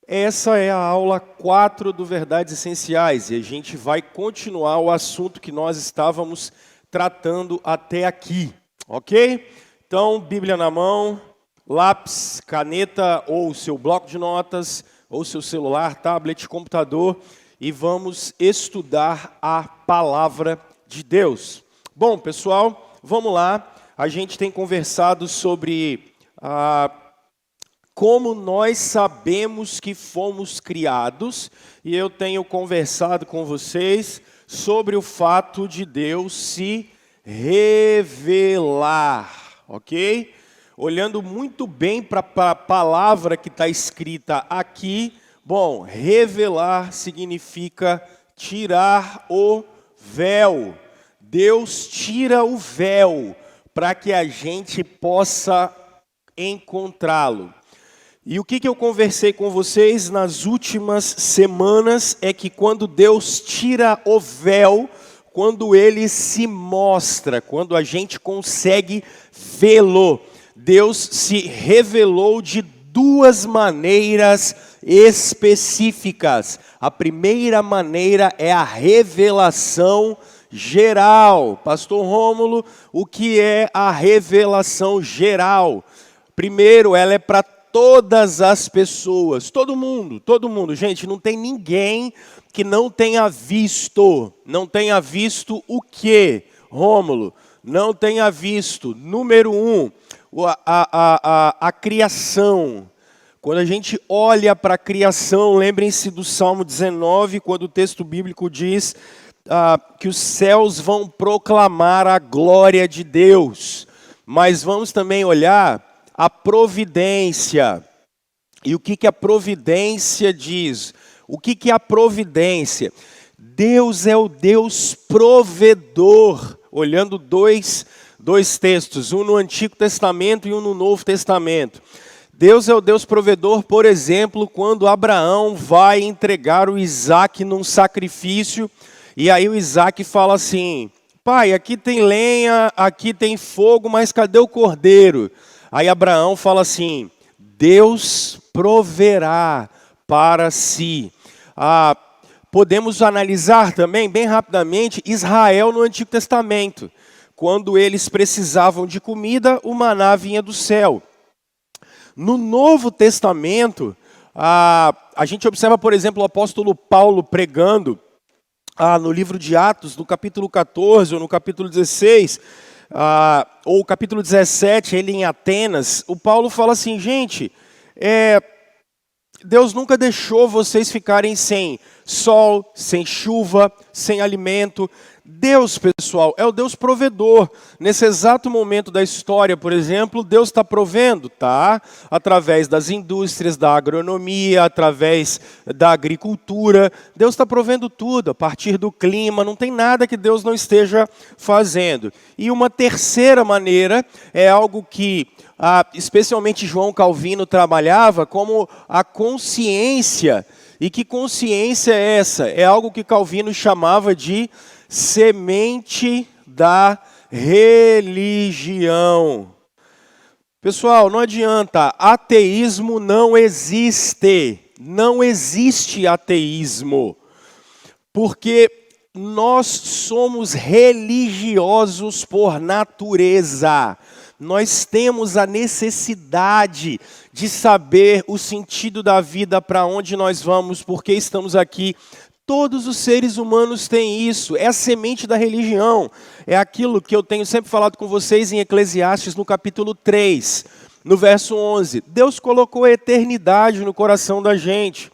Essa é a aula 4 do Verdades Essenciais e a gente vai continuar o assunto que nós estávamos tratando até aqui, ok? Então, Bíblia na mão, lápis, caneta ou seu bloco de notas, ou seu celular, tablet, computador e vamos estudar a Palavra de Deus. Bom, pessoal, vamos lá. A gente tem conversado sobre como nós sabemos que fomos criados, e eu tenho conversado com vocês sobre o fato de Deus se revelar, ok? Olhando muito bem para a palavra que está escrita aqui, bom, revelar significa tirar o véu. Deus tira o véu para que a gente possa encontrá-lo. E o que eu conversei com vocês nas últimas semanas é que quando Deus tira o véu, quando Ele se mostra, quando a gente consegue vê-lo, Deus se revelou de duas maneiras específicas. A primeira maneira é a revelação geral. Pastor Rômulo, o que é a revelação geral? Primeiro, ela é para todas as pessoas, todo mundo, gente, não tem ninguém que não tenha visto o quê, Rômulo? Não tenha visto, número 1, a criação. Quando a gente olha para a criação, lembrem-se do Salmo 19, quando o texto bíblico diz que os céus vão proclamar a glória de Deus, mas vamos também olhar a providência. E o que a providência diz? O que é a providência? Deus é o Deus provedor. Olhando dois textos, um no Antigo Testamento e um no Novo Testamento. Deus é o Deus provedor, por exemplo, quando Abraão vai entregar o Isaac num sacrifício, e aí o Isaac fala assim: pai, aqui tem lenha, aqui tem fogo, mas cadê o cordeiro? Aí Abraão fala assim: Deus proverá para si. Podemos analisar também, bem rapidamente, Israel no Antigo Testamento. Quando eles precisavam de comida, o maná vinha do céu. No Novo Testamento, a gente observa, por exemplo, o apóstolo Paulo pregando no livro de Atos, no capítulo 14 ou no capítulo 16, ou o capítulo 17, ele em Atenas, o Paulo fala assim: gente, Deus nunca deixou vocês ficarem sem sol, sem chuva, sem alimento. Deus, pessoal, é o Deus provedor. Nesse exato momento da história, por exemplo, Deus está provendo, tá? Através das indústrias, da agronomia, através da agricultura. Deus está provendo tudo, a partir do clima. Não tem nada que Deus não esteja fazendo. E uma terceira maneira é algo que especialmente João Calvino trabalhava como a consciência. E que consciência é essa? É algo que Calvino chamava de semente da religião. Pessoal, não adianta, ateísmo não existe. Não existe ateísmo. Porque nós somos religiosos por natureza. Nós temos a necessidade de saber o sentido da vida, para onde nós vamos, por que estamos aqui. Todos os seres humanos têm isso, é a semente da religião. É aquilo que eu tenho sempre falado com vocês em Eclesiastes, no capítulo 3, no verso 11. Deus colocou a eternidade no coração da gente.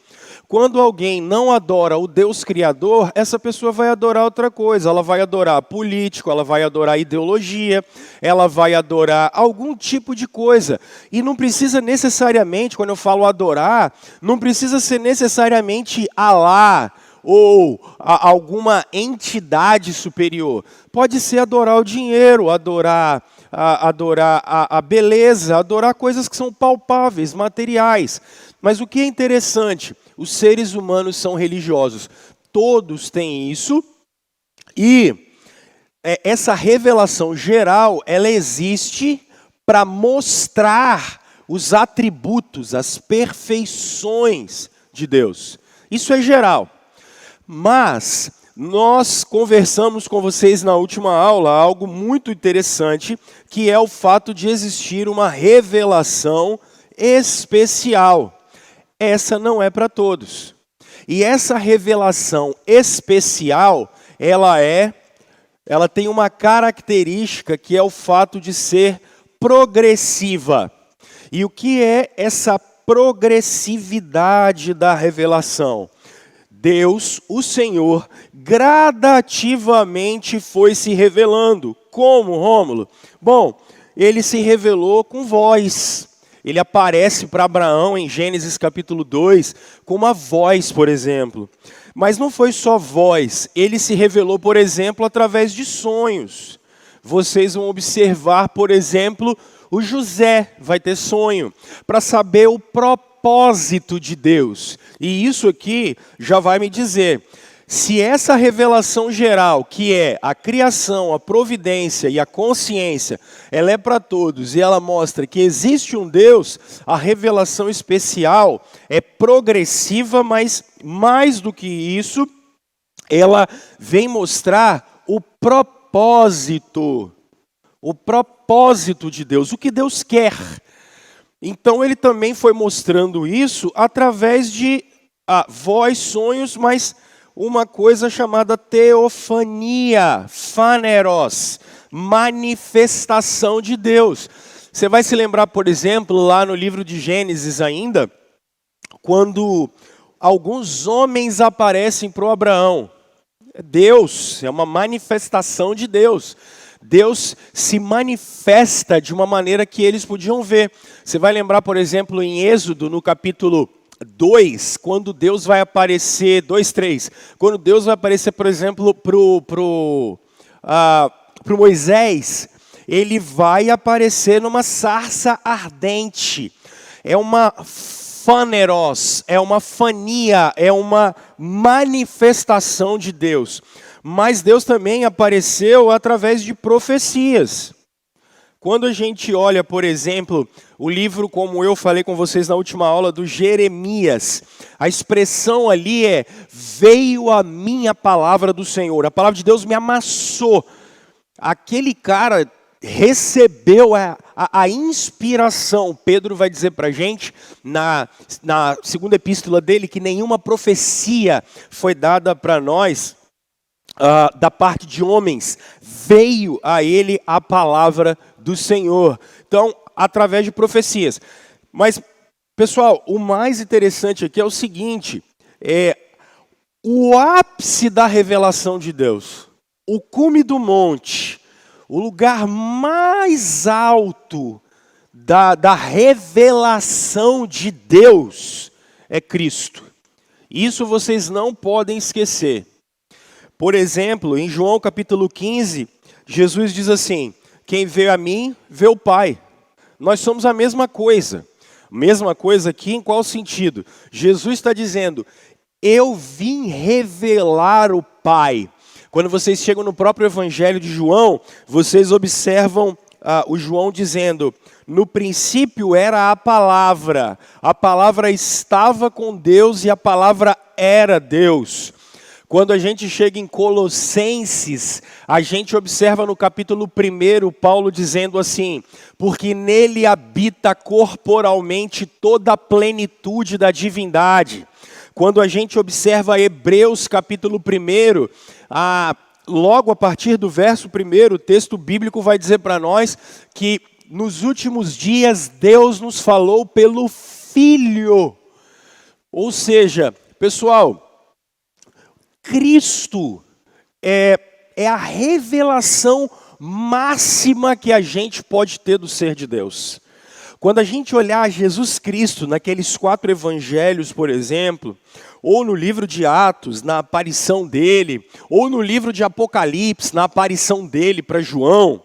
Quando alguém não adora o Deus Criador, essa pessoa vai adorar outra coisa. Ela vai adorar político, ela vai adorar ideologia, ela vai adorar algum tipo de coisa. E não precisa necessariamente, quando eu falo adorar, não precisa ser necessariamente Alá ou alguma entidade superior. Pode ser adorar o dinheiro, adorar a beleza, adorar coisas que são palpáveis, materiais. Mas o que é interessante, os seres humanos são religiosos. Todos têm isso. E essa revelação geral, ela existe para mostrar os atributos, as perfeições de Deus. Isso é geral. Mas nós conversamos com vocês na última aula algo muito interessante, que é o fato de existir uma revelação especial. Essa não é para todos. E essa revelação especial, ela tem uma característica que é o fato de ser progressiva. E o que é essa progressividade da revelação? Deus, o Senhor, gradativamente foi se revelando. Como, Rômulo? Bom, ele se revelou com voz. Ele aparece para Abraão em Gênesis capítulo 2 com uma voz, por exemplo. Mas não foi só voz, ele se revelou, por exemplo, através de sonhos. Vocês vão observar, por exemplo, o José vai ter sonho para saber o propósito de Deus. E isso aqui já vai me dizer, se essa revelação geral, que é a criação, a providência e a consciência, ela é para todos e ela mostra que existe um Deus, a revelação especial é progressiva, mas mais do que isso, ela vem mostrar o propósito de Deus, o que Deus quer. Então ele também foi mostrando isso através de voz, sonhos, mas uma coisa chamada teofania, phaneros, manifestação de Deus. Você vai se lembrar, por exemplo, lá no livro de Gênesis ainda, quando alguns homens aparecem para o Abraão. Deus, é uma manifestação de Deus. Deus se manifesta de uma maneira que eles podiam ver. Você vai lembrar, por exemplo, em Êxodo, no capítulo 2, quando Deus vai aparecer, 2:3, quando Deus vai aparecer, por exemplo, pro Moisés, ele vai aparecer numa sarça ardente. É uma phaneros, é uma fania, é uma manifestação de Deus. Mas Deus também apareceu através de profecias. Quando a gente olha, por exemplo, o livro, como eu falei com vocês na última aula, do Jeremias, a expressão ali é, veio a minha palavra do Senhor, a palavra de Deus me amassou. Aquele cara recebeu a inspiração. Pedro vai dizer para a gente, na segunda epístola dele, que nenhuma profecia foi dada para nós, da parte de homens, veio a ele a palavra do Senhor. Então, através de profecias. Mas, pessoal, o mais interessante aqui é o seguinte, o ápice da revelação de Deus, o cume do monte, o lugar mais alto da revelação de Deus é Cristo. Isso vocês não podem esquecer. Por exemplo, em João capítulo 15, Jesus diz assim, quem vê a mim, vê o Pai. Nós somos a mesma coisa. Mesma coisa aqui em qual sentido? Jesus está dizendo, eu vim revelar o Pai. Quando vocês chegam no próprio Evangelho de João, vocês observam o João dizendo, no princípio era a palavra estava com Deus e a palavra era Deus. Quando a gente chega em Colossenses, a gente observa no capítulo 1, Paulo dizendo assim, porque nele habita corporalmente toda a plenitude da divindade. Quando a gente observa Hebreus capítulo 1, logo a partir do verso 1, o texto bíblico vai dizer para nós que nos últimos dias Deus nos falou pelo Filho. Ou seja, pessoal, Cristo é a revelação máxima que a gente pode ter do ser de Deus. Quando a gente olhar Jesus Cristo naqueles 4 evangelhos, por exemplo, ou no livro de Atos, na aparição dele, ou no livro de Apocalipse, na aparição dele para João,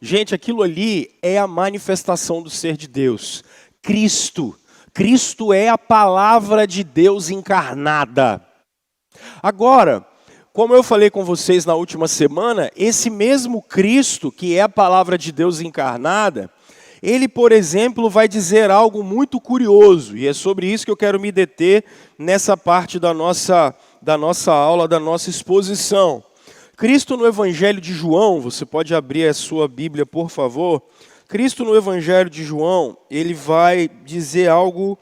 gente, aquilo ali é a manifestação do ser de Deus. Cristo é a palavra de Deus encarnada. Agora, como eu falei com vocês na última semana, esse mesmo Cristo, que é a palavra de Deus encarnada, ele, por exemplo, vai dizer algo muito curioso, e é sobre isso que eu quero me deter nessa parte da nossa aula, da nossa exposição. Cristo no Evangelho de João, você pode abrir a sua Bíblia, por favor. Cristo no Evangelho de João, ele vai dizer algo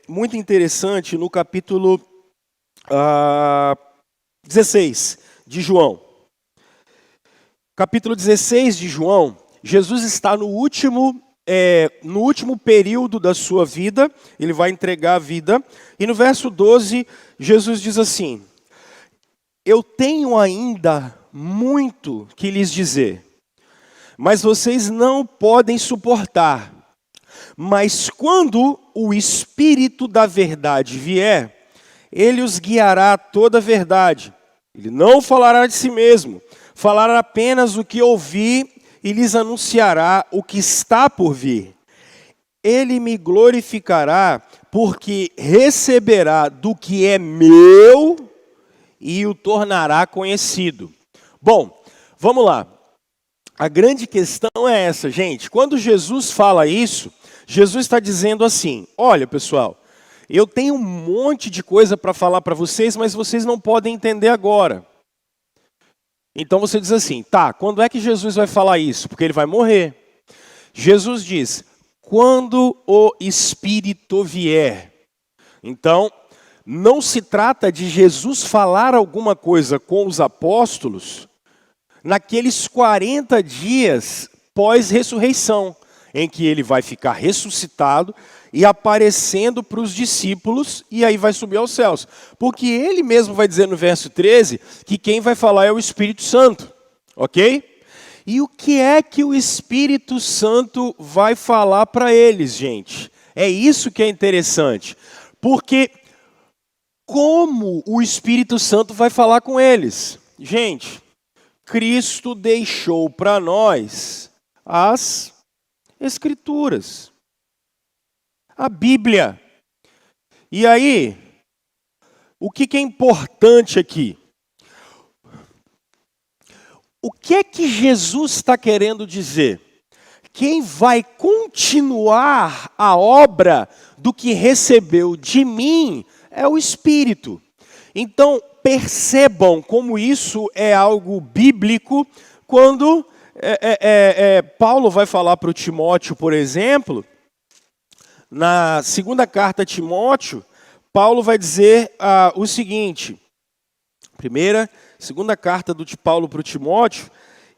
muito interessante no capítulo 16 de João. Capítulo 16 de João, Jesus está no último período da sua vida, ele vai entregar a vida, e no verso 12, Jesus diz assim: eu tenho ainda muito que lhes dizer, mas vocês não podem suportar. Mas quando o Espírito da verdade vier, ele os guiará a toda a verdade. Ele não falará de si mesmo, falará apenas o que ouvir e lhes anunciará o que está por vir. Ele me glorificará, porque receberá do que é meu e o tornará conhecido. Bom, vamos lá. A grande questão é essa, gente. Quando Jesus fala isso, Jesus está dizendo assim: olha, pessoal, eu tenho um monte de coisa para falar para vocês, mas vocês não podem entender agora. Então você diz assim: tá, quando é que Jesus vai falar isso? Porque ele vai morrer. Jesus diz: quando o Espírito vier. Então, não se trata de Jesus falar alguma coisa com os apóstolos naqueles 40 dias pós-ressurreição, em que ele vai ficar ressuscitado e aparecendo para os discípulos, e aí vai subir aos céus. Porque ele mesmo vai dizer no verso 13, que quem vai falar é o Espírito Santo, ok? E o que é que o Espírito Santo vai falar para eles, gente? É isso que é interessante, porque como o Espírito Santo vai falar com eles? Gente, Cristo deixou para nós as Escrituras, a Bíblia. E aí, o que é importante aqui? O que é que Jesus está querendo dizer? Quem vai continuar a obra do que recebeu de mim é o Espírito. Então, percebam como isso é algo bíblico quando Paulo vai falar para o Timóteo, por exemplo, na segunda carta a Timóteo, Paulo vai dizer o seguinte, segunda carta de Paulo para o Timóteo,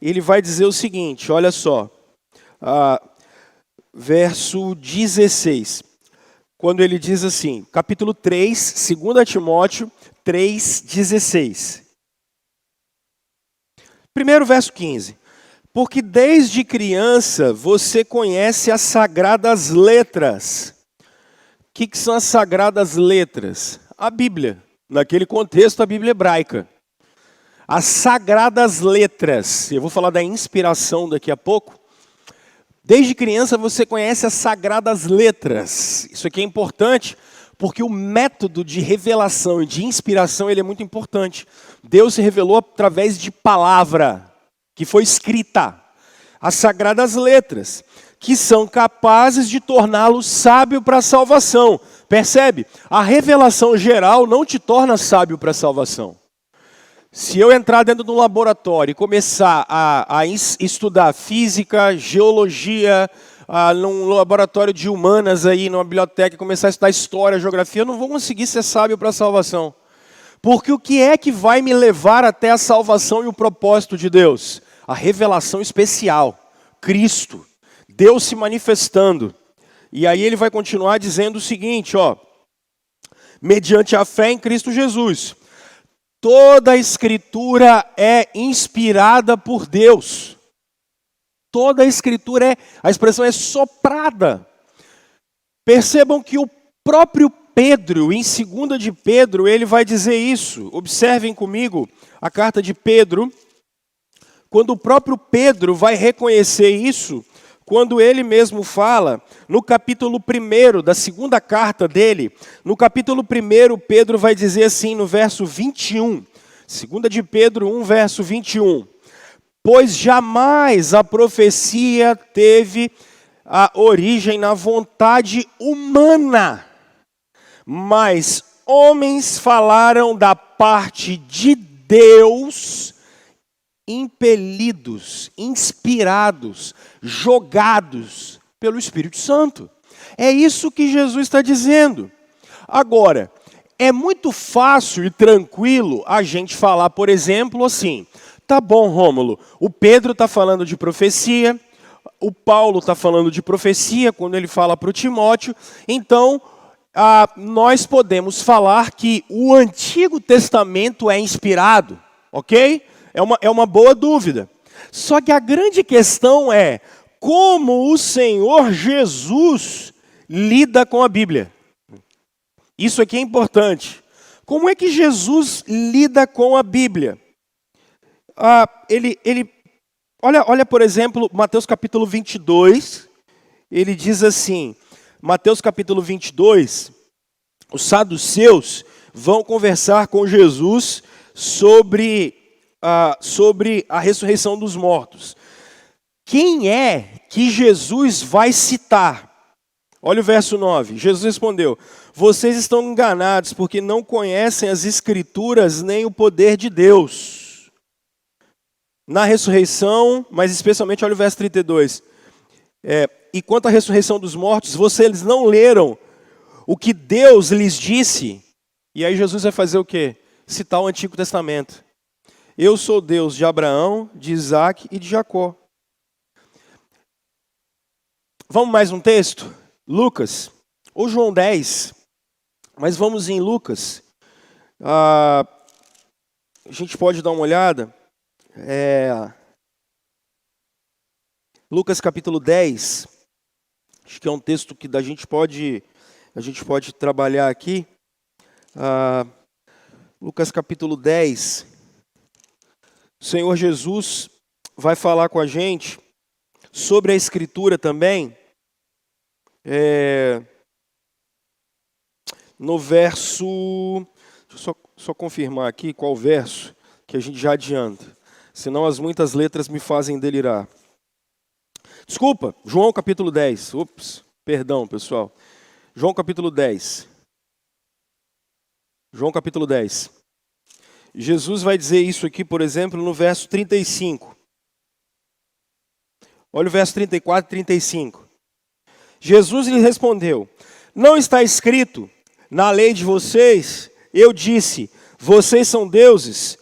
ele vai dizer o seguinte, olha só, verso 16, quando ele diz assim, capítulo 3, 2 Timóteo 3,16. Primeiro verso 15. Porque desde criança você conhece as sagradas letras. O que são as sagradas letras? A Bíblia. Naquele contexto, a Bíblia hebraica. As sagradas letras. Eu vou falar da inspiração daqui a pouco. Desde criança você conhece as sagradas letras. Isso aqui é importante, porque o método de revelação e de inspiração ele é muito importante. Deus se revelou através de palavra, que foi escrita. As sagradas letras, que são capazes de torná-lo sábio para a salvação. Percebe? A revelação geral não te torna sábio para a salvação. Se eu entrar dentro de um laboratório e começar a estudar física, geologia, num laboratório de humanas, aí, numa biblioteca, e começar a estudar história, geografia, eu não vou conseguir ser sábio para a salvação. Porque o que é que vai me levar até a salvação e o propósito de Deus? A revelação especial, Cristo, Deus se manifestando. E aí ele vai continuar dizendo o seguinte, mediante a fé em Cristo Jesus. Toda a Escritura é inspirada por Deus. Toda a Escritura a expressão é soprada. Percebam que o próprio Pedro, em 2 de Pedro, ele vai dizer isso. Observem comigo a carta de Pedro. Quando o próprio Pedro vai reconhecer isso, quando ele mesmo fala, no capítulo 1 da segunda carta dele, no capítulo 1, Pedro vai dizer assim, no verso 21, 2 de Pedro 1, verso 21, pois jamais a profecia teve a origem na vontade humana, mas homens falaram da parte de Deus, impelidos, inspirados, jogados pelo Espírito Santo. É isso que Jesus está dizendo. Agora, é muito fácil e tranquilo a gente falar, por exemplo, assim, tá bom, Rômulo, o Pedro está falando de profecia, o Paulo está falando de profecia quando ele fala para o Timóteo, então nós podemos falar que o Antigo Testamento é inspirado, ok? É uma boa dúvida. Só que a grande questão é como o Senhor Jesus lida com a Bíblia. Isso aqui é importante. Como é que Jesus lida com a Bíblia? Olha, por exemplo, Mateus capítulo 22, ele diz assim, Mateus capítulo 22, os saduceus vão conversar com Jesus sobre a ressurreição dos mortos. Quem é que Jesus vai citar? Olha o verso 9. Jesus respondeu: vocês estão enganados porque não conhecem as Escrituras nem o poder de Deus. Na ressurreição, mas especialmente, olha o verso 32. E quanto à ressurreição dos mortos, vocês não leram o que Deus lhes disse? E aí Jesus vai fazer o quê? Citar o Antigo Testamento. Eu sou Deus de Abraão, de Isaac e de Jacó. Vamos mais um texto? Lucas, ou João 10, mas vamos em Lucas. A gente pode dar uma olhada. Lucas capítulo 10, acho que é um texto que a gente pode trabalhar aqui. Lucas capítulo 10, o Senhor Jesus vai falar com a gente sobre a Escritura também. No verso, deixa eu só confirmar aqui qual verso, que a gente já adianta, senão as muitas letras me fazem delirar. Desculpa, João capítulo 10, perdão pessoal, João capítulo 10, Jesus vai dizer isso aqui, por exemplo, no verso 35, olha o verso 34 e 35. Jesus lhe respondeu: não está escrito na lei de vocês, eu disse, vocês são deuses?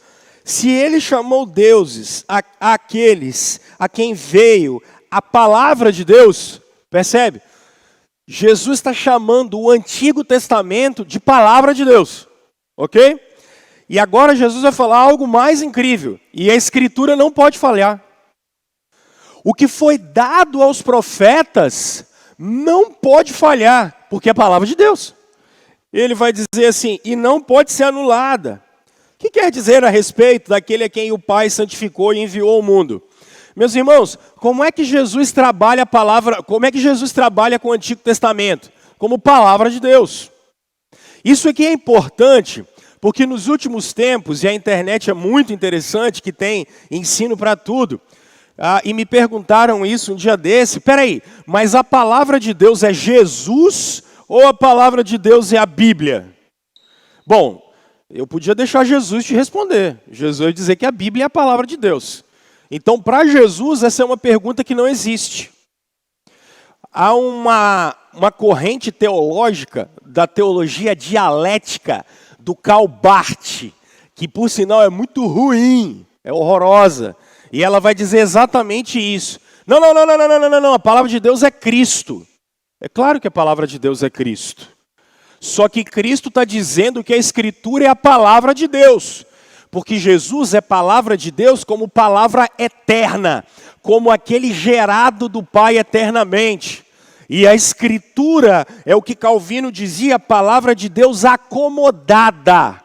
Se ele chamou deuses aqueles a quem veio a palavra de Deus, percebe? Jesus está chamando o Antigo Testamento de palavra de Deus, ok? E agora Jesus vai falar algo mais incrível, e a Escritura não pode falhar. O que foi dado aos profetas não pode falhar, porque é a palavra de Deus. Ele vai dizer assim, e não pode ser anulada. O que quer dizer a respeito daquele a quem o Pai santificou e enviou ao mundo? Meus irmãos, como é que Jesus trabalha a palavra, como é que Jesus trabalha com o Antigo Testamento? Como palavra de Deus. Isso aqui é importante, porque nos últimos tempos, e a internet é muito interessante, que tem ensino para tudo, e me perguntaram isso um dia desse, peraí, mas a palavra de Deus é Jesus ou a palavra de Deus é a Bíblia? Bom, eu podia deixar Jesus te responder. Jesus vai dizer que a Bíblia é a palavra de Deus. Então, para Jesus, essa é uma pergunta que não existe. Há uma corrente teológica, da teologia dialética, do Karl Barth, que por sinal é muito ruim, é horrorosa. E ela vai dizer exatamente isso. Não, a palavra de Deus é Cristo. É claro que a palavra de Deus é Cristo. Só que Cristo está dizendo que a Escritura é a palavra de Deus. Porque Jesus é palavra de Deus como palavra eterna. Como aquele gerado do Pai eternamente. E a Escritura é o que Calvino dizia, a palavra de Deus acomodada.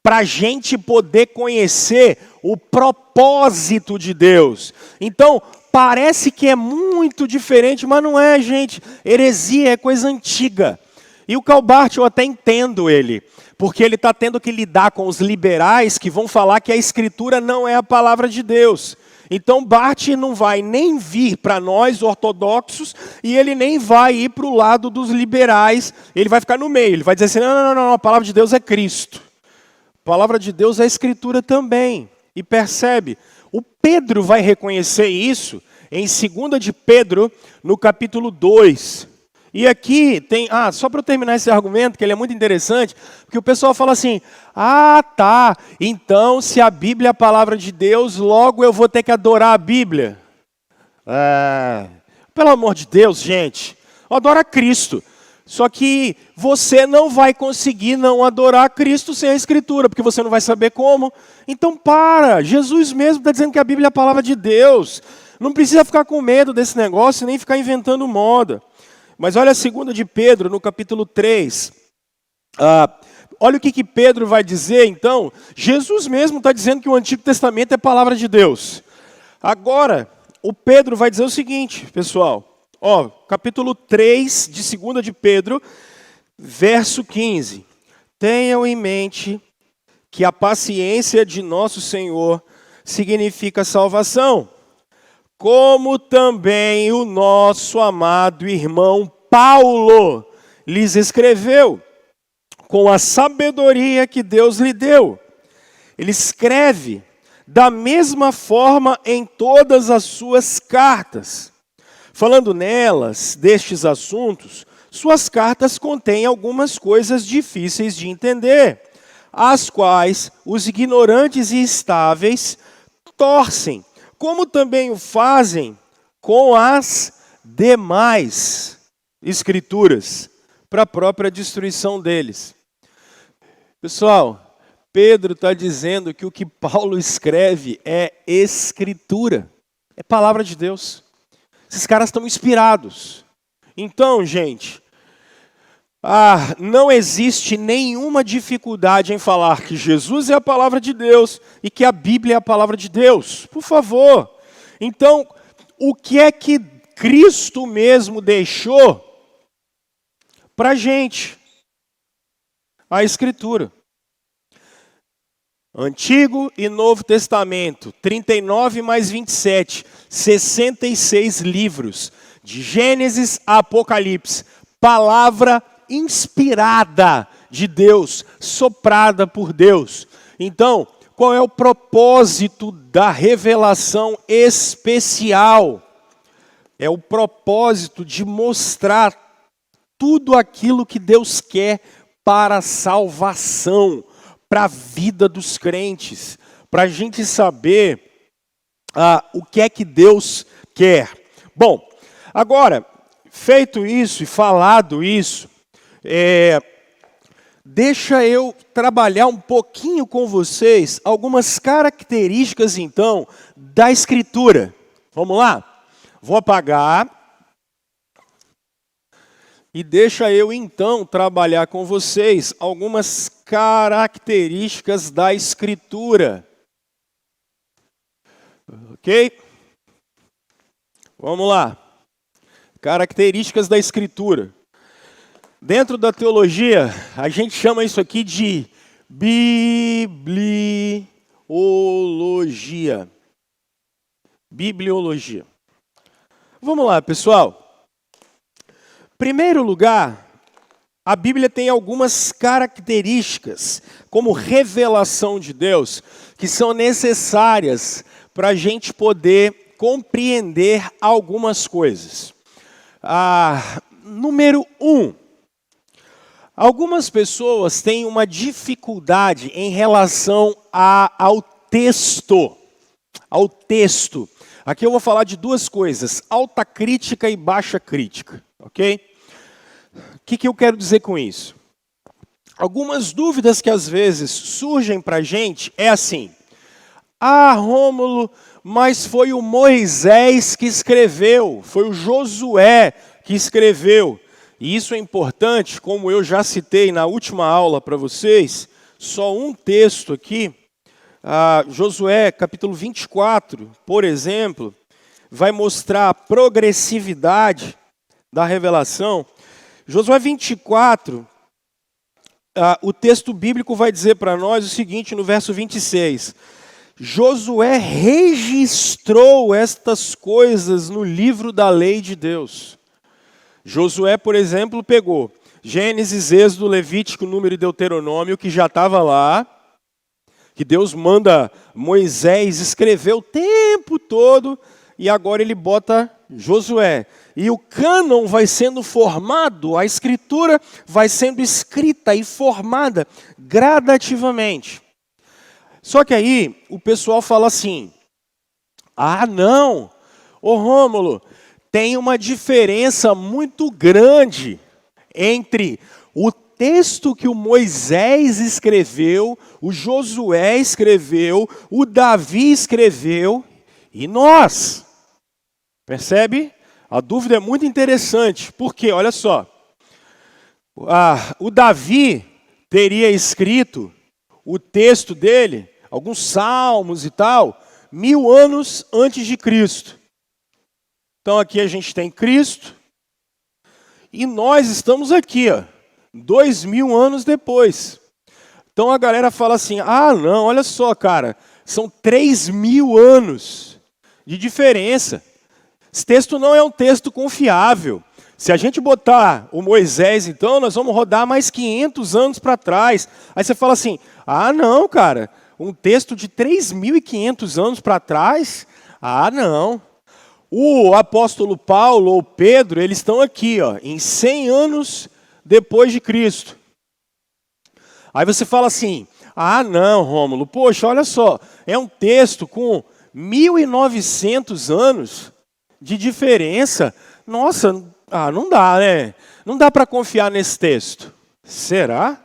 Para a gente poder conhecer o propósito de Deus. Então, parece que é muito diferente, mas não é, gente. Heresia é coisa antiga. E o Karl Barth, eu até entendo ele, porque ele está tendo que lidar com os liberais que vão falar que a Escritura não é a palavra de Deus. Então Barth não vai nem vir para nós ortodoxos e ele nem vai ir para o lado dos liberais, ele vai ficar no meio, ele vai dizer assim, não, a palavra de Deus é Cristo. A palavra de Deus é a Escritura também. E percebe, o Pedro vai reconhecer isso em 2 de Pedro, no capítulo 2. E aqui tem, só para eu terminar esse argumento, que ele é muito interessante, porque o pessoal fala assim, tá, então se a Bíblia é a palavra de Deus, logo eu vou ter que adorar a Bíblia. Pelo amor de Deus, gente, adora Cristo. Só que você não vai conseguir não adorar Cristo sem a Escritura, porque você não vai saber como. Então Jesus mesmo está dizendo que a Bíblia é a palavra de Deus. Não precisa ficar com medo desse negócio, nem ficar inventando moda. Mas olha a 2 de Pedro, no capítulo 3. Olha o que Pedro vai dizer, então. Jesus mesmo está dizendo que o Antigo Testamento é palavra de Deus. Agora, o Pedro vai dizer o seguinte, pessoal. Capítulo 3 de 2 de Pedro, verso 15. Tenham em mente que a paciência de nosso Senhor significa salvação, como também o nosso amado irmão Paulo lhes escreveu, com a sabedoria que Deus lhe deu. Ele escreve da mesma forma em todas as suas cartas. Falando nelas, destes assuntos, suas cartas contêm algumas coisas difíceis de entender, as quais os ignorantes e instáveis torcem, como também o fazem com as demais escrituras, para a própria destruição deles. Pessoal, Pedro está dizendo que o que Paulo escreve é escritura, é palavra de Deus. Esses caras estão inspirados. Então, gente, não existe nenhuma dificuldade em falar que Jesus é a palavra de Deus e que a Bíblia é a palavra de Deus. Por favor. Então, o que é que Cristo mesmo deixou para a gente? A Escritura. Antigo e Novo Testamento, 39 mais 27, 66 livros, de Gênesis a Apocalipse, palavra inspirada de Deus, soprada por Deus. Então, qual é o propósito da revelação especial? É o propósito de mostrar tudo aquilo que Deus quer para a salvação, para a vida dos crentes, para a gente saber o que é que Deus quer. Bom, agora, feito isso e falado isso, deixa eu trabalhar um pouquinho com vocês algumas características, então, da Escritura. Vamos lá? Vou apagar. E deixa eu, então, trabalhar com vocês algumas características da Escritura. Ok? Vamos lá. Características da Escritura. Dentro da teologia, a gente chama isso aqui de bibliologia. Bibliologia. Vamos lá, pessoal. Primeiro lugar, a Bíblia tem algumas características, como revelação de Deus, que são necessárias para a gente poder compreender algumas coisas. Número 1. Algumas pessoas têm uma dificuldade em relação ao texto. Ao texto. Aqui eu vou falar de duas coisas, alta crítica e baixa crítica, ok? O que eu quero dizer com isso? Algumas dúvidas que às vezes surgem para a gente é assim, Rômulo, mas foi o Moisés que escreveu, foi o Josué que escreveu. E isso é importante, como eu já citei na última aula para vocês, só um texto aqui, Josué capítulo 24, por exemplo, vai mostrar a progressividade da revelação. Josué 24, o texto bíblico vai dizer para nós o seguinte no verso 26. Josué registrou estas coisas no livro da lei de Deus. Josué, por exemplo, pegou Gênesis, Êxodo, Levítico, Número e Deuteronômio, que já estava lá, que Deus manda Moisés escrever o tempo todo, e agora ele bota Josué. E o cânon vai sendo formado, a escritura vai sendo escrita e formada gradativamente. Só que aí o pessoal fala assim: ah, não, ô Rômulo, tem uma diferença muito grande entre o texto que o Moisés escreveu, o Josué escreveu, o Davi escreveu e nós. Percebe? A dúvida é muito interessante, porque, olha só, o Davi teria escrito o texto dele, alguns salmos e tal, 1000 anos antes de Cristo. Então aqui a gente tem Cristo, e nós estamos aqui, 2000 anos depois. Então a galera fala assim: ah não, olha só cara, são 3000 anos de diferença. Esse texto não é um texto confiável. Se a gente botar o Moisés, então, nós vamos rodar mais 500 anos para trás. Aí você fala assim: ah, não, cara, um texto de 3.500 anos para trás? Ah, não. O apóstolo Paulo ou Pedro, eles estão aqui, em 100 anos depois de Cristo. Aí você fala assim: ah, não, Rômulo, poxa, olha só, é um texto com 1.900 anos de diferença. Nossa, não dá, né? Não dá para confiar nesse texto. Será?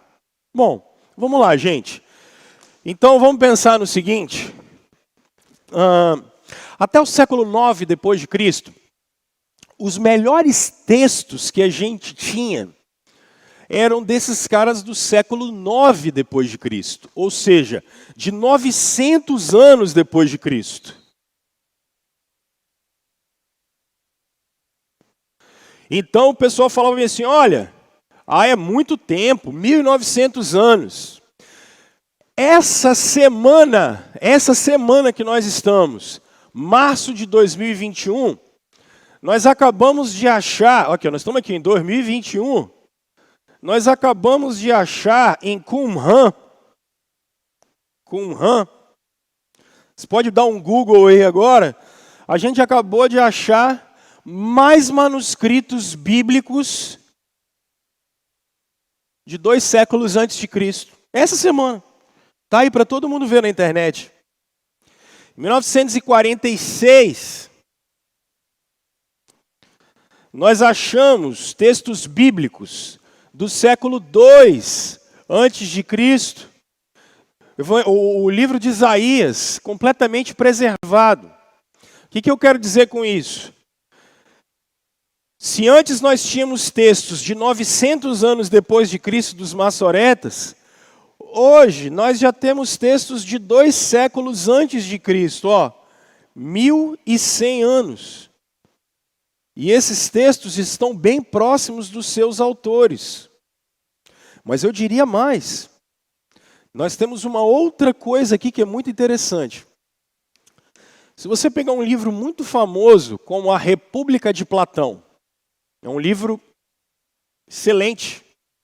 Bom, vamos lá, gente. Então vamos pensar no seguinte. Até o século IX depois de Cristo, os melhores textos que a gente tinha eram desses caras do século IX depois de Cristo, ou seja, de 900 anos depois de Cristo. Então o pessoal falava assim: olha, é muito tempo, 1900 anos. Essa semana que nós estamos, março de 2021, nós acabamos de achar, aqui, nós estamos aqui em 2021, nós acabamos de achar em Qumran, você pode dar um Google aí agora, a gente acabou de achar mais manuscritos bíblicos de 2 séculos antes de Cristo. Essa semana. Está aí para todo mundo ver na internet. Em 1946, nós achamos textos bíblicos do século II antes de Cristo. O livro de Isaías, completamente preservado. O que eu quero dizer com isso? Se antes nós tínhamos textos de 900 anos depois de Cristo dos Massoretas, hoje nós já temos textos de 2 séculos antes de Cristo, 1100 anos. E esses textos estão bem próximos dos seus autores. Mas eu diria mais. Nós temos uma outra coisa aqui que é muito interessante. Se você pegar um livro muito famoso, como A República de Platão, é um livro excelente.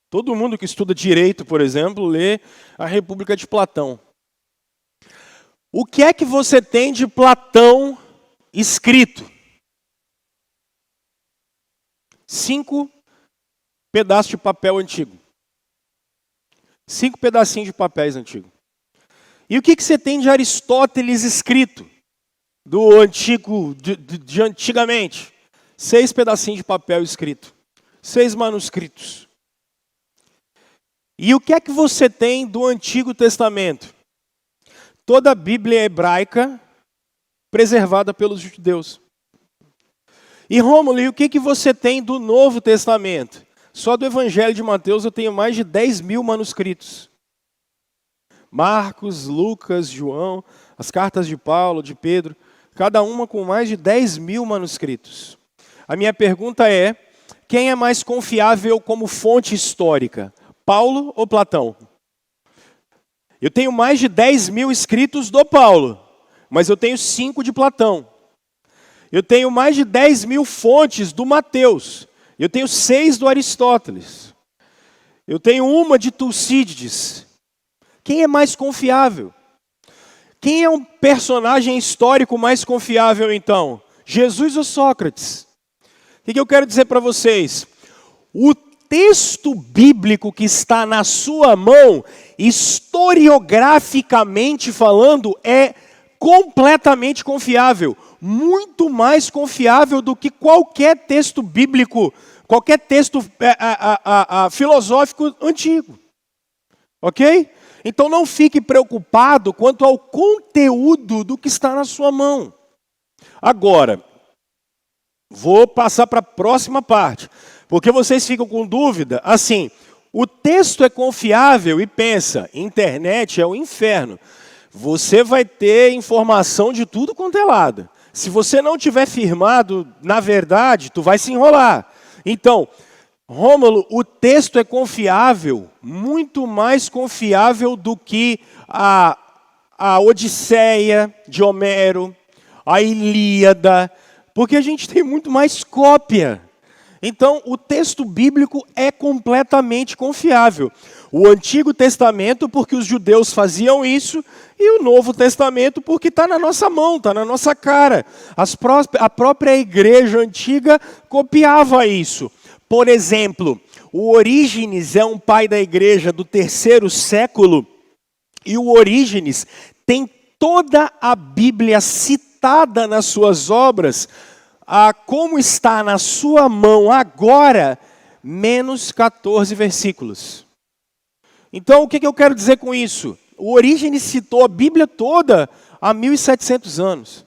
Todo mundo que estuda direito, por exemplo, lê A República de Platão. O que é que você tem de Platão escrito? 5 pedaços de papel antigo. 5 pedacinhos de papéis antigos. E o que você tem de Aristóteles escrito? Do antigo, de antigamente? 6 pedacinhos de papel escrito. 6 manuscritos. E o que é que você tem do Antigo Testamento? Toda a Bíblia hebraica preservada pelos judeus. E Rômulo, e o que você tem do Novo Testamento? Só do Evangelho de Mateus eu tenho mais de 10.000 manuscritos. Marcos, Lucas, João, as cartas de Paulo, de Pedro, cada uma com mais de 10.000 manuscritos. A minha pergunta é: quem é mais confiável como fonte histórica? Paulo ou Platão? Eu tenho mais de 10.000 escritos do Paulo, mas eu tenho 5 de Platão. Eu tenho mais de 10.000 fontes do Mateus. Eu tenho 6 do Aristóteles. Eu tenho uma de Tucídides. Quem é mais confiável? Quem é um personagem histórico mais confiável, então? Jesus ou Sócrates? O que eu quero dizer para vocês? O texto bíblico que está na sua mão, historiograficamente falando, é completamente confiável. Muito mais confiável do que qualquer texto bíblico, qualquer texto filosófico antigo. Ok? Então não fique preocupado quanto ao conteúdo do que está na sua mão. Agora, vou passar para a próxima parte, porque vocês ficam com dúvida. Assim, o texto é confiável e pensa, internet é o inferno. Você vai ter informação de tudo quanto é lado. Se você não tiver firmado na verdade, tu vai se enrolar. Então, Rômulo, o texto é confiável, muito mais confiável do que a Odisseia de Homero, a Ilíada, porque a gente tem muito mais cópia. Então, o texto bíblico é completamente confiável. O Antigo Testamento, porque os judeus faziam isso, e o Novo Testamento, porque está na nossa mão, está na nossa cara. A própria igreja antiga copiava isso. Por exemplo, o Orígenes é um pai da igreja do 3º século, e o Orígenes tem toda a Bíblia citada nas suas obras, como está na sua mão agora, menos 14 versículos. Então, o que eu quero dizer com isso? O Orígenes citou a Bíblia toda há 1.700 anos.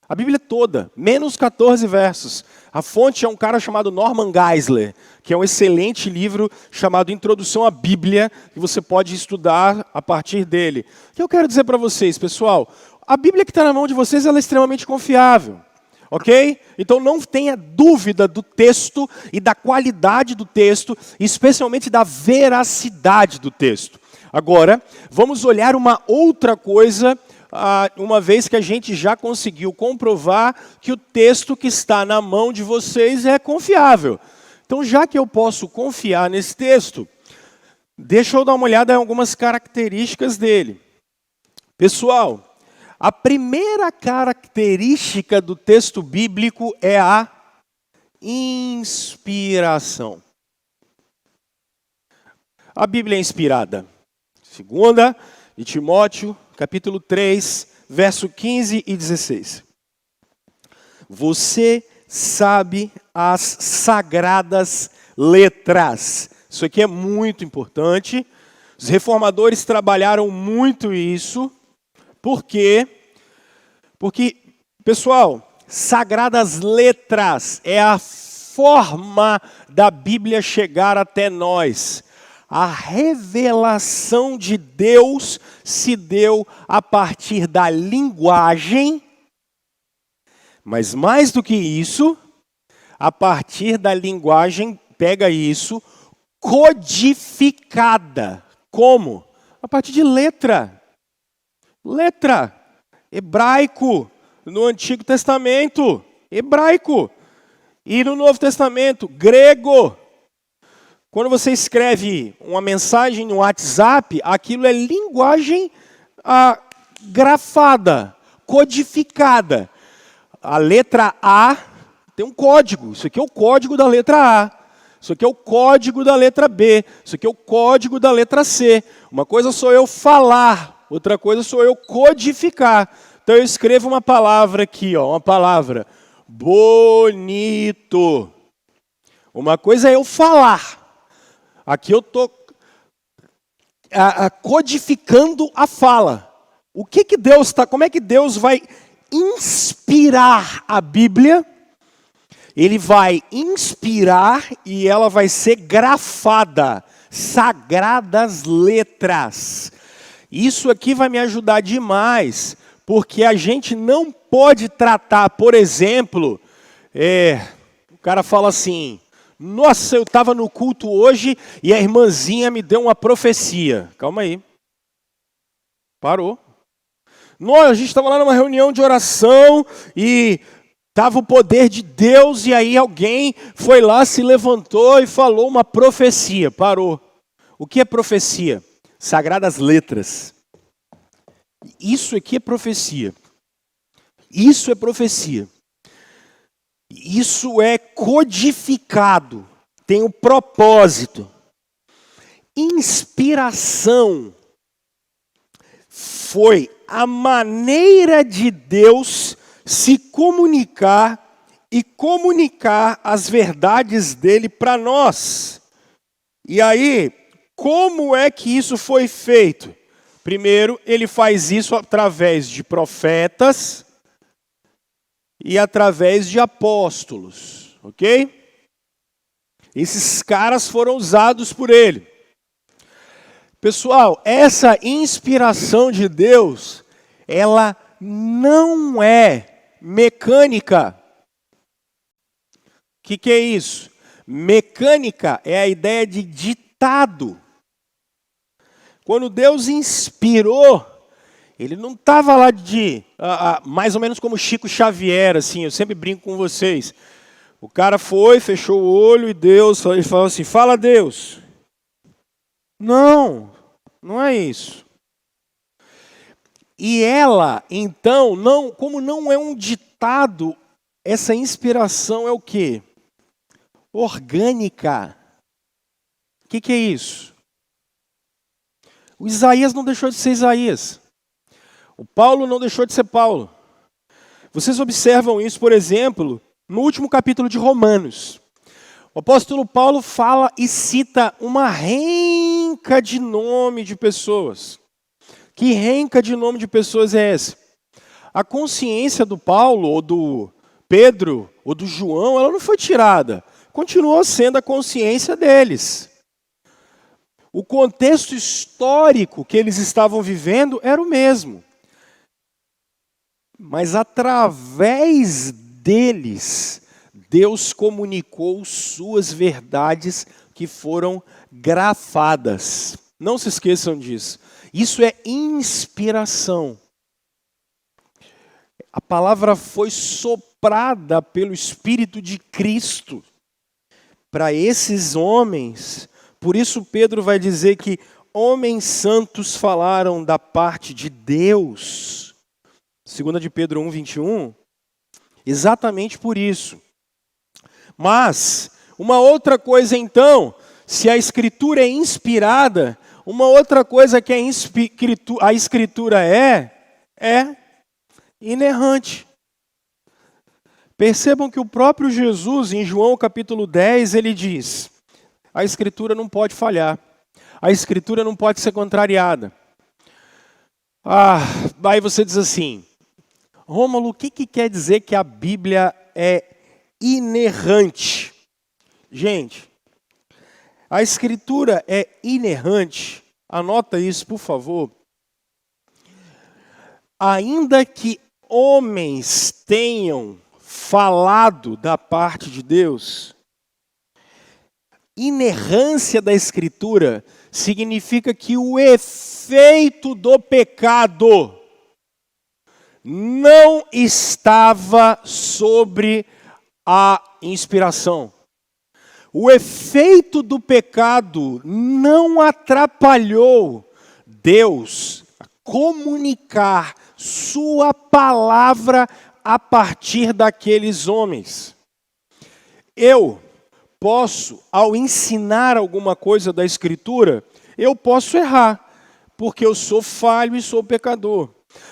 A Bíblia toda, menos 14 versos. A fonte é um cara chamado Norman Geisler, que é um excelente livro chamado Introdução à Bíblia, que você pode estudar a partir dele. O que eu quero dizer para vocês, pessoal? A Bíblia que está na mão de vocês ela é extremamente confiável. Ok? Então não tenha dúvida do texto e da qualidade do texto, especialmente da veracidade do texto. Agora, vamos olhar uma outra coisa, uma vez que a gente já conseguiu comprovar que o texto que está na mão de vocês é confiável. Então, já que eu posso confiar nesse texto, deixa eu dar uma olhada em algumas características dele. Pessoal, a primeira característica do texto bíblico é a inspiração. A Bíblia é inspirada. 2 de Timóteo, capítulo 3, verso 15 e 16. Você sabe as sagradas letras. Isso aqui é muito importante. Os reformadores trabalharam muito isso. Por quê? Porque, pessoal, sagradas letras é a forma da Bíblia chegar até nós. A revelação de Deus se deu a partir da linguagem, mas mais do que isso, a partir da linguagem, pega isso, codificada. Como? A partir de letra. Letra. Hebraico. No Antigo Testamento, hebraico. E no Novo Testamento, grego. Quando você escreve uma mensagem no WhatsApp, aquilo é linguagem grafada, codificada. A letra A tem um código. Isso aqui é o código da letra A. Isso aqui é o código da letra B. Isso aqui é o código da letra C. Uma coisa sou eu falar, outra coisa sou eu codificar. Então eu escrevo uma palavra aqui, ó, uma palavra bonito. Uma coisa é eu falar. Aqui eu estou codificando a fala. O que Deus está? Como é que Deus vai inspirar a Bíblia? Ele vai inspirar e ela vai ser grafada. Sagradas letras. Isso aqui vai me ajudar demais, porque a gente não pode tratar, por exemplo, o cara fala assim: nossa, eu estava no culto hoje e a irmãzinha me deu uma profecia. Calma aí. Parou. A gente estava lá numa reunião de oração e estava o poder de Deus e aí alguém foi lá, se levantou e falou uma profecia. Parou. O que é profecia? Sagradas letras. Isso aqui é profecia. Isso é profecia. Isso é codificado. Tem um propósito. Inspiração foi a maneira de Deus se comunicar e comunicar as verdades dele para nós. E aí, como é que isso foi feito? Primeiro, ele faz isso através de profetas e através de apóstolos, ok? Esses caras foram usados por ele. Pessoal, essa inspiração de Deus, ela não é mecânica. O que é isso? Mecânica é a ideia de ditado. Quando Deus inspirou, ele não estava lá mais ou menos como Chico Xavier, assim, eu sempre brinco com vocês. O cara foi, fechou o olho e Deus, ele falou assim, fala Deus. Não, não é isso. E ela, então, como não é um ditado, essa inspiração é o quê? Orgânica. O que é isso? O Isaías não deixou de ser Isaías. O Paulo não deixou de ser Paulo. Vocês observam isso, por exemplo, no último capítulo de Romanos. O apóstolo Paulo fala e cita uma renca de nome de pessoas. Que renca de nome de pessoas é essa? A consciência do Paulo, ou do Pedro, ou do João, ela não foi tirada. Continuou sendo a consciência deles. O contexto histórico que eles estavam vivendo era o mesmo. Mas através deles, Deus comunicou suas verdades que foram grafadas. Não se esqueçam disso. Isso é inspiração. A palavra foi soprada pelo Espírito de Cristo para esses homens. Por isso Pedro vai dizer que homens santos falaram da parte de Deus. 2 de Pedro 1:21. Exatamente por isso. Mas, uma outra coisa então, se a Escritura é inspirada, uma outra coisa que a Escritura é inerrante. Percebam que o próprio Jesus, em João capítulo 10, ele diz, a Escritura não pode falhar, a Escritura não pode ser contrariada. Aí você diz assim, Rômulo, o que quer dizer que a Bíblia é inerrante? Gente, a Escritura é inerrante, anota isso, por favor. Ainda que homens tenham falado da parte de Deus, inerrância da Escritura significa que o efeito do pecado não estava sobre a inspiração. O efeito do pecado não atrapalhou Deus a comunicar sua palavra a partir daqueles homens. Eu posso, ao ensinar alguma coisa da Escritura, eu posso errar, porque eu sou falho e sou pecador.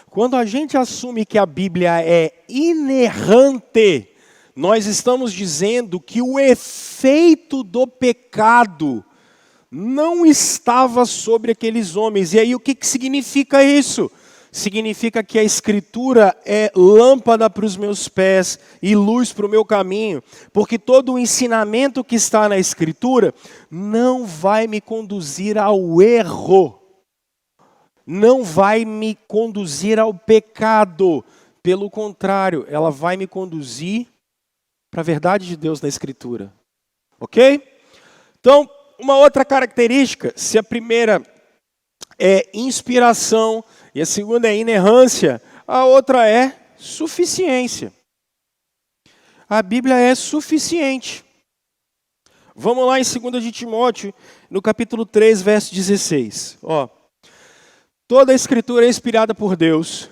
Quando a gente assume que a Bíblia é inerrante, nós estamos dizendo que o efeito do pecado não estava sobre aqueles homens. E aí o que significa isso? Significa que a Escritura é lâmpada para os meus pés e luz para o meu caminho, porque todo o ensinamento que está na Escritura não vai me conduzir ao erro, não vai me conduzir ao pecado, pelo contrário, ela vai me conduzir para a verdade de Deus na Escritura, ok? Então, uma outra característica, se a primeira é inspiração, e a segunda é inerrância, a outra é suficiência. A Bíblia é suficiente. Vamos lá em 2 de Timóteo, no capítulo 3, verso 16. Ó, toda a Escritura é inspirada por Deus,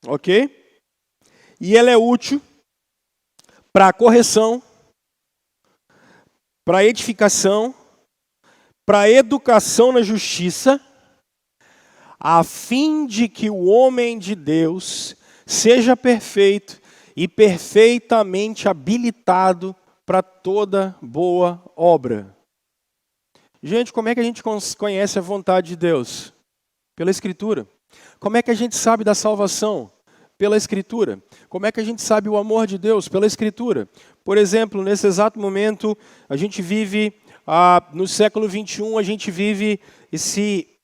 ok? E ela é útil para a correção, para a edificação, para a educação na justiça, a fim de que o homem de Deus seja perfeito e perfeitamente habilitado para toda boa obra. Gente, como é que a gente conhece a vontade de Deus? Pela Escritura. Como é que a gente sabe da salvação? Pela Escritura. Como é que a gente sabe o amor de Deus? Pela Escritura. Por exemplo, nesse exato momento, a gente vive, no século 21, a gente vive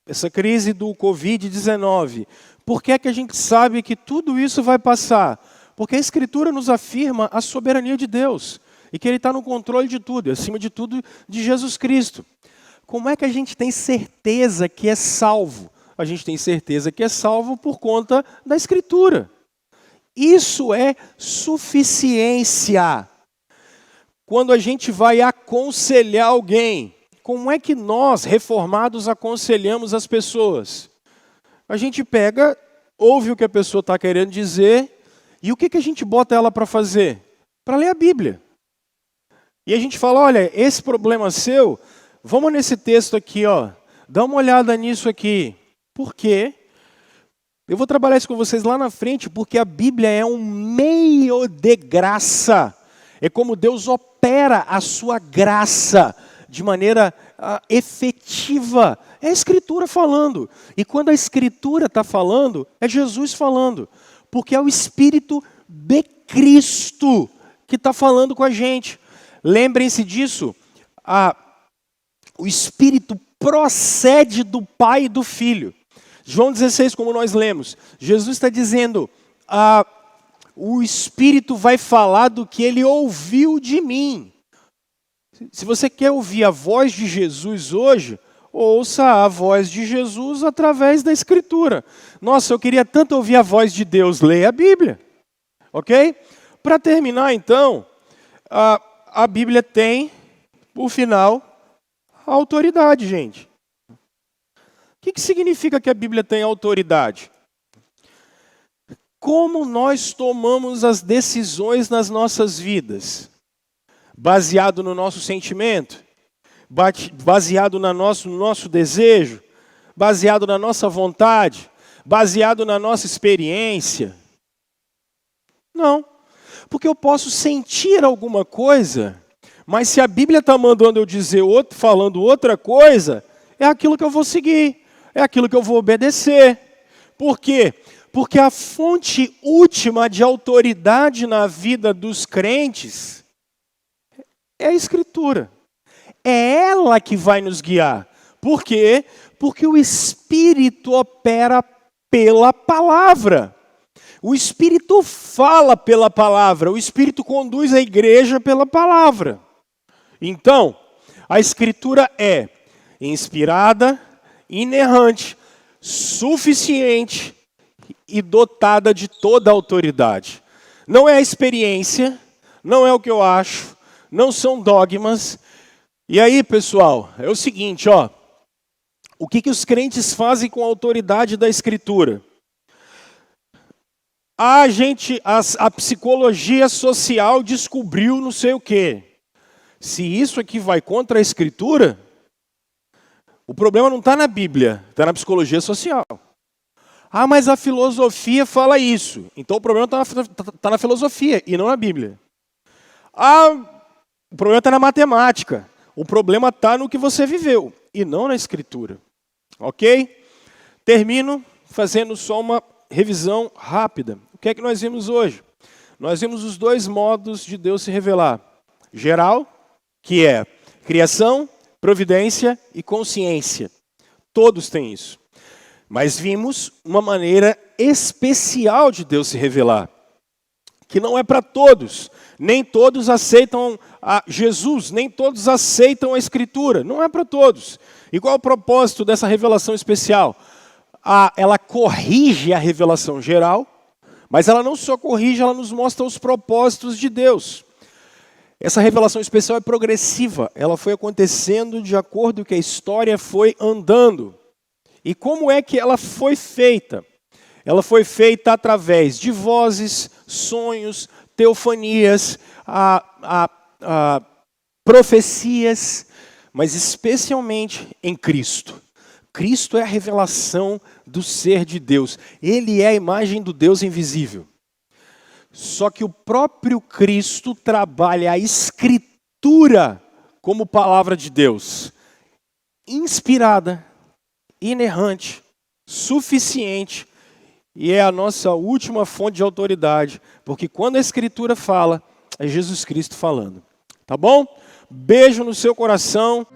essa crise do Covid-19. Por que é que a gente sabe que tudo isso vai passar? Porque a Escritura nos afirma a soberania de Deus e que Ele está no controle de tudo, e acima de tudo, de Jesus Cristo. Como é que a gente tem certeza que é salvo? A gente tem certeza que é salvo por conta da Escritura. Isso é suficiência. Quando a gente vai aconselhar alguém, como é que nós, reformados, aconselhamos as pessoas? A gente pega, ouve o que a pessoa está querendo dizer, e o que a gente bota ela para fazer? Para ler a Bíblia. E a gente fala, olha, esse problema seu, vamos nesse texto aqui, ó, dá uma olhada nisso aqui. Por quê? Eu vou trabalhar isso com vocês lá na frente, porque a Bíblia é um meio de graça. É como Deus opera a sua graça de maneira efetiva. É a Escritura falando. E quando a Escritura está falando, é Jesus falando. Porque é o Espírito de Cristo que está falando com a gente. Lembrem-se disso. O Espírito procede do Pai e do Filho. João 16, como nós lemos, Jesus está dizendo, o Espírito vai falar do que ele ouviu de mim. Se você quer ouvir a voz de Jesus hoje, ouça a voz de Jesus através da Escritura. Nossa, eu queria tanto ouvir a voz de Deus, leia a Bíblia. Ok? Para terminar, então, a Bíblia tem, por final, a autoridade, gente. O que significa que a Bíblia tem autoridade? Como nós tomamos as decisões nas nossas vidas? Baseado no nosso sentimento? Baseado no nosso desejo? Baseado na nossa vontade? Baseado na nossa experiência? Não. Porque eu posso sentir alguma coisa, mas se a Bíblia está mandando eu dizer falando outra coisa, é aquilo que eu vou seguir. É aquilo que eu vou obedecer. Por quê? Porque a fonte última de autoridade na vida dos crentes é a Escritura. É ela que vai nos guiar. Por quê? Porque o Espírito opera pela palavra. O Espírito fala pela palavra. O Espírito conduz a igreja pela palavra. Então, a Escritura é inspirada, inerrante, suficiente e dotada de toda a autoridade. Não é a experiência, não é o que eu acho, não são dogmas. E aí, pessoal, é o seguinte, ó, o que os crentes fazem com a autoridade da Escritura? A psicologia social descobriu não sei o quê. Se isso aqui vai contra a Escritura, o problema não está na Bíblia, está na psicologia social. Mas a filosofia fala isso. Então o problema está na filosofia e não na Bíblia. O problema está na matemática. O problema está no que você viveu e não na Escritura. Ok? Termino fazendo só uma revisão rápida. O que é que nós vimos hoje? Nós vimos os dois modos de Deus se revelar. Geral, que é criação, providência e consciência. Todos têm isso. Mas vimos uma maneira especial de Deus se revelar, que não é para todos. Nem todos aceitam a Jesus, nem todos aceitam a Escritura. Não é para todos. E qual é o propósito dessa revelação especial? Ela corrige a revelação geral, mas ela não só corrige, ela nos mostra os propósitos de Deus. Essa revelação especial é progressiva, ela foi acontecendo de acordo com que a história foi andando. E como é que ela foi feita? Ela foi feita através de vozes, sonhos, teofanias, profecias, mas especialmente em Cristo. Cristo é a revelação do ser de Deus. Ele é a imagem do Deus invisível. Só que o próprio Cristo trabalha a Escritura como palavra de Deus, inspirada, inerrante, suficiente, e é a nossa última fonte de autoridade, porque quando a Escritura fala, é Jesus Cristo falando. Tá bom? Beijo no seu coração.